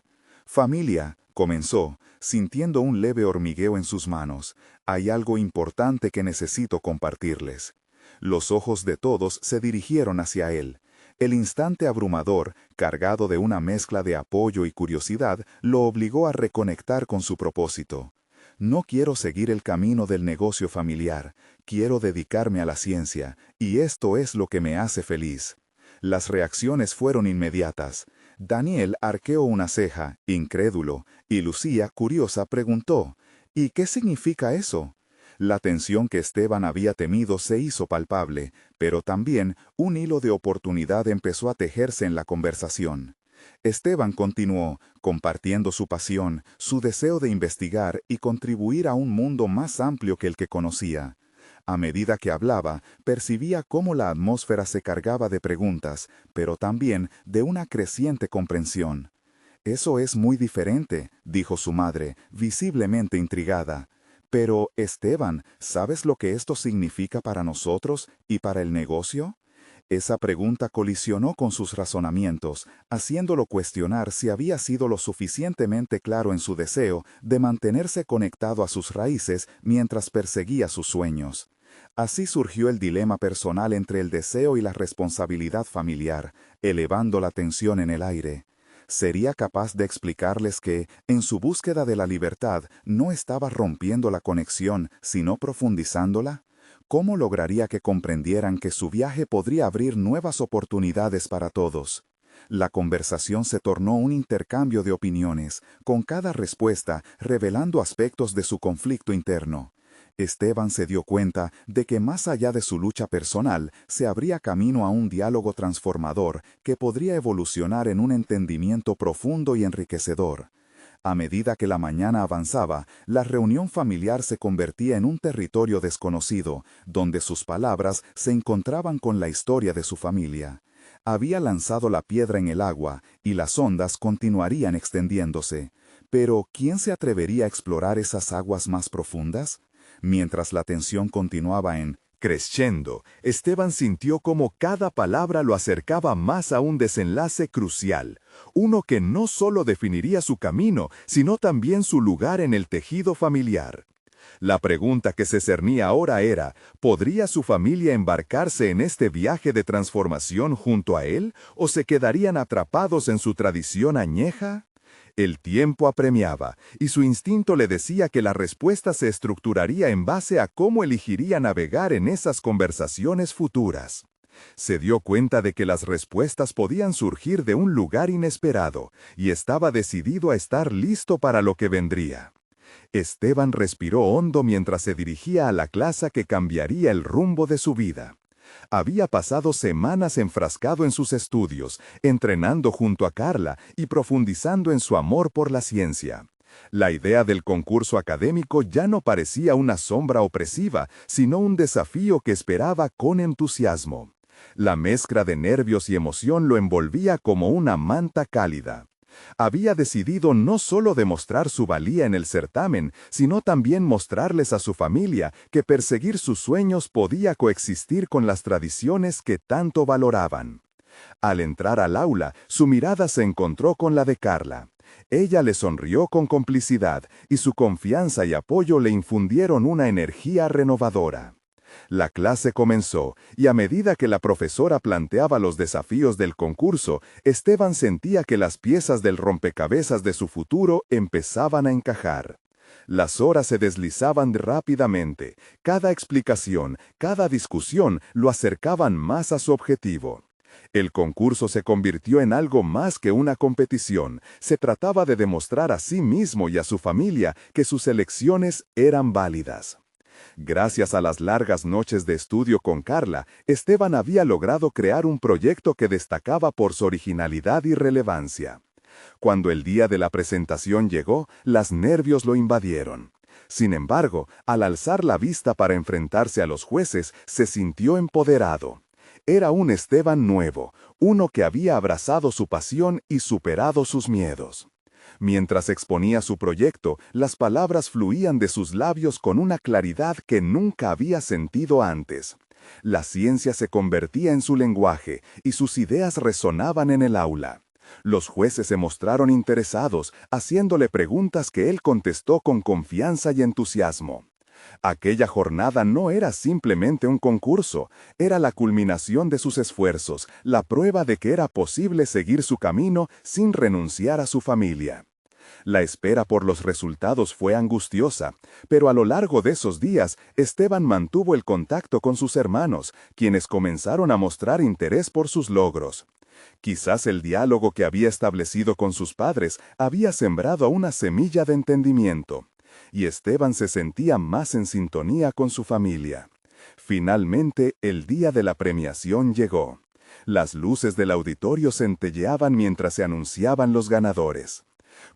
«Familia», comenzó, sintiendo un leve hormigueo en sus manos. «Hay algo importante que necesito compartirles». Los ojos de todos se dirigieron hacia él. El instante abrumador, cargado de una mezcla de apoyo y curiosidad, lo obligó a reconectar con su propósito. «No quiero seguir el camino del negocio familiar, quiero dedicarme a la ciencia, y esto es lo que me hace feliz». Las reacciones fueron inmediatas. Daniel arqueó una ceja, incrédulo, y Lucía, curiosa, preguntó, «¿Y qué significa eso?». La tensión que Esteban había temido se hizo palpable, pero también un hilo de oportunidad empezó a tejerse en la conversación. Esteban continuó, compartiendo su pasión, su deseo de investigar y contribuir a un mundo más amplio que el que conocía. A medida que hablaba, percibía cómo la atmósfera se cargaba de preguntas, pero también de una creciente comprensión. «Eso es muy diferente», dijo su madre, visiblemente intrigada. «Pero, Esteban, ¿sabes lo que esto significa para nosotros y para el negocio?». Esa pregunta colisionó con sus razonamientos, haciéndolo cuestionar si había sido lo suficientemente claro en su deseo de mantenerse conectado a sus raíces mientras perseguía sus sueños. Así surgió el dilema personal entre el deseo y la responsabilidad familiar, elevando la tensión en el aire. ¿Sería capaz de explicarles que, en su búsqueda de la libertad, no estaba rompiendo la conexión, sino profundizándola? ¿Cómo lograría que comprendieran que su viaje podría abrir nuevas oportunidades para todos? La conversación se tornó un intercambio de opiniones, con cada respuesta revelando aspectos de su conflicto interno. Esteban se dio cuenta de que más allá de su lucha personal, se abría camino a un diálogo transformador que podría evolucionar en un entendimiento profundo y enriquecedor. A medida que la mañana avanzaba, la reunión familiar se convertía en un territorio desconocido, donde sus palabras se encontraban con la historia de su familia. Había lanzado la piedra en el agua, y las ondas continuarían extendiéndose. Pero, ¿quién se atrevería a explorar esas aguas más profundas? Mientras la tensión continuaba en crescendo, Esteban sintió como cada palabra lo acercaba más a un desenlace crucial, uno que no solo definiría su camino, sino también su lugar en el tejido familiar. La pregunta que se cernía ahora era, ¿podría su familia embarcarse en este viaje de transformación junto a él, o se quedarían atrapados en su tradición añeja? El tiempo apremiaba, y su instinto le decía que la respuesta se estructuraría en base a cómo elegiría navegar en esas conversaciones futuras. Se dio cuenta de que las respuestas podían surgir de un lugar inesperado, y estaba decidido a estar listo para lo que vendría. Esteban respiró hondo mientras se dirigía a la clase que cambiaría el rumbo de su vida. Había pasado semanas enfrascado en sus estudios, entrenando junto a Carla y profundizando en su amor por la ciencia. La idea del concurso académico ya no parecía una sombra opresiva, sino un desafío que esperaba con entusiasmo. La mezcla de nervios y emoción lo envolvía como una manta cálida. Había decidido no solo demostrar su valía en el certamen, sino también mostrarles a su familia que perseguir sus sueños podía coexistir con las tradiciones que tanto valoraban. Al entrar al aula, su mirada se encontró con la de Carla. Ella le sonrió con complicidad, y su confianza y apoyo le infundieron una energía renovadora. La clase comenzó, y a medida que la profesora planteaba los desafíos del concurso, Esteban sentía que las piezas del rompecabezas de su futuro empezaban a encajar. Las horas se deslizaban rápidamente. Cada explicación, cada discusión lo acercaban más a su objetivo. El concurso se convirtió en algo más que una competición. Se trataba de demostrar a sí mismo y a su familia que sus elecciones eran válidas. Gracias a las largas noches de estudio con Carla, Esteban había logrado crear un proyecto que destacaba por su originalidad y relevancia. Cuando el día de la presentación llegó, los nervios lo invadieron. Sin embargo, al alzar la vista para enfrentarse a los jueces, se sintió empoderado. Era un Esteban nuevo, uno que había abrazado su pasión y superado sus miedos. Mientras exponía su proyecto, las palabras fluían de sus labios con una claridad que nunca había sentido antes. La ciencia se convertía en su lenguaje y sus ideas resonaban en el aula. Los jueces se mostraron interesados, haciéndole preguntas que él contestó con confianza y entusiasmo. Aquella jornada no era simplemente un concurso, era la culminación de sus esfuerzos, la prueba de que era posible seguir su camino sin renunciar a su familia. La espera por los resultados fue angustiosa, pero a lo largo de esos días, Esteban mantuvo el contacto con sus hermanos, quienes comenzaron a mostrar interés por sus logros. Quizás el diálogo que había establecido con sus padres había sembrado una semilla de entendimiento, y Esteban se sentía más en sintonía con su familia. Finalmente, el día de la premiación llegó. Las luces del auditorio centelleaban mientras se anunciaban los ganadores.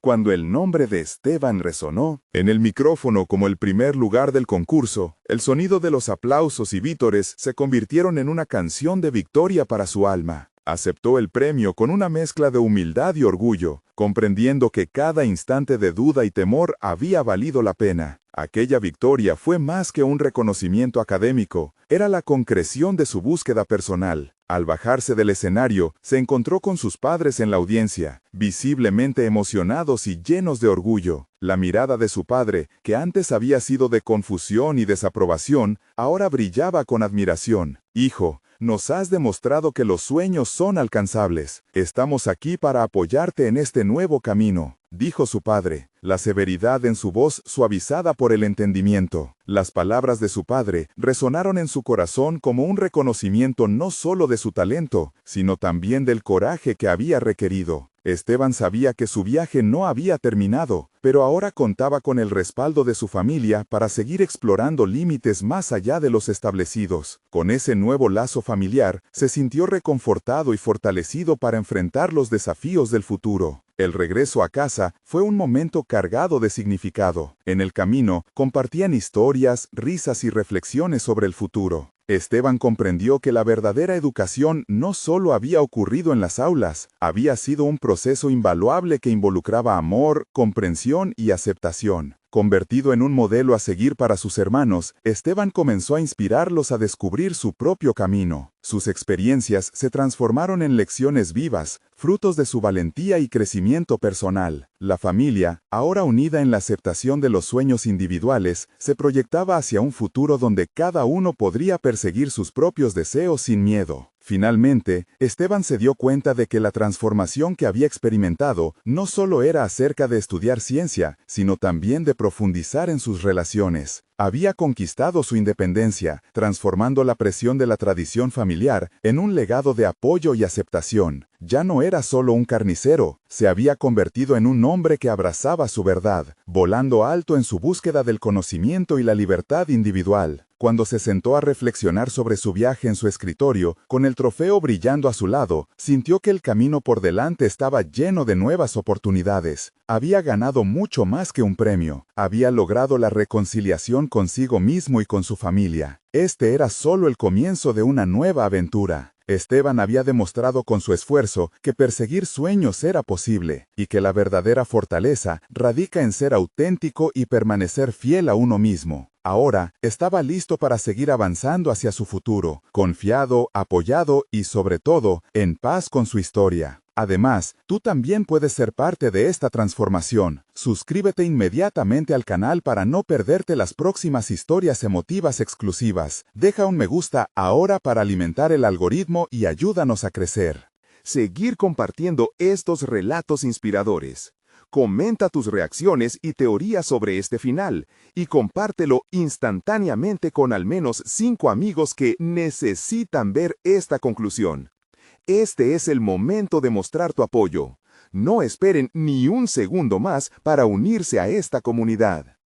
Cuando el nombre de Esteban resonó en el micrófono como el primer lugar del concurso, el sonido de los aplausos y vítores se convirtieron en una canción de victoria para su alma. Aceptó el premio con una mezcla de humildad y orgullo, comprendiendo que cada instante de duda y temor había valido la pena. Aquella victoria fue más que un reconocimiento académico, era la concreción de su búsqueda personal. Al bajarse del escenario, se encontró con sus padres en la audiencia, visiblemente emocionados y llenos de orgullo. La mirada de su padre, que antes había sido de confusión y desaprobación, ahora brillaba con admiración. «Hijo, nos has demostrado que los sueños son alcanzables. Estamos aquí para apoyarte en este nuevo camino», dijo su padre, la severidad en su voz suavizada por el entendimiento. Las palabras de su padre resonaron en su corazón como un reconocimiento no solo de su talento, sino también del coraje que había requerido. Esteban sabía que su viaje no había terminado, pero ahora contaba con el respaldo de su familia para seguir explorando límites más allá de los establecidos. Con ese nuevo lazo familiar, se sintió reconfortado y fortalecido para enfrentar los desafíos del futuro. El regreso a casa fue un momento cargado de significado. En el camino, compartían historias, risas y reflexiones sobre el futuro. Esteban comprendió que la verdadera educación no solo había ocurrido en las aulas, había sido un proceso invaluable que involucraba amor, comprensión y aceptación. Convertido en un modelo a seguir para sus hermanos, Esteban comenzó a inspirarlos a descubrir su propio camino. Sus experiencias se transformaron en lecciones vivas, frutos de su valentía y crecimiento personal. La familia, ahora unida en la aceptación de los sueños individuales, se proyectaba hacia un futuro donde cada uno podría perseguir sus propios deseos sin miedo. Finalmente, Esteban se dio cuenta de que la transformación que había experimentado no solo era acerca de estudiar ciencia, sino también de profundizar en sus relaciones. Había conquistado su independencia, transformando la presión de la tradición familiar en un legado de apoyo y aceptación. Ya no era solo un carnicero, se había convertido en un hombre que abrazaba su verdad, volando alto en su búsqueda del conocimiento y la libertad individual. Cuando se sentó a reflexionar sobre su viaje en su escritorio, con el trofeo brillando a su lado, sintió que el camino por delante estaba lleno de nuevas oportunidades. Había ganado mucho más que un premio, había logrado la reconciliación consigo mismo y con su familia. Este era solo el comienzo de una nueva aventura. Esteban había demostrado con su esfuerzo que perseguir sueños era posible, y que la verdadera fortaleza radica en ser auténtico y permanecer fiel a uno mismo. Ahora estaba listo para seguir avanzando hacia su futuro, confiado, apoyado y, sobre todo, en paz con su historia. Además, tú también puedes ser parte de esta transformación. Suscríbete inmediatamente al canal para no perderte las próximas historias emotivas exclusivas. Deja un me gusta ahora para alimentar el algoritmo y ayúdanos a crecer. Seguir compartiendo estos relatos inspiradores. Comenta tus reacciones y teorías sobre este final, y compártelo instantáneamente con al menos 5 amigos que necesitan ver esta conclusión. Este es el momento de mostrar tu apoyo. No esperen ni un segundo más para unirse a esta comunidad.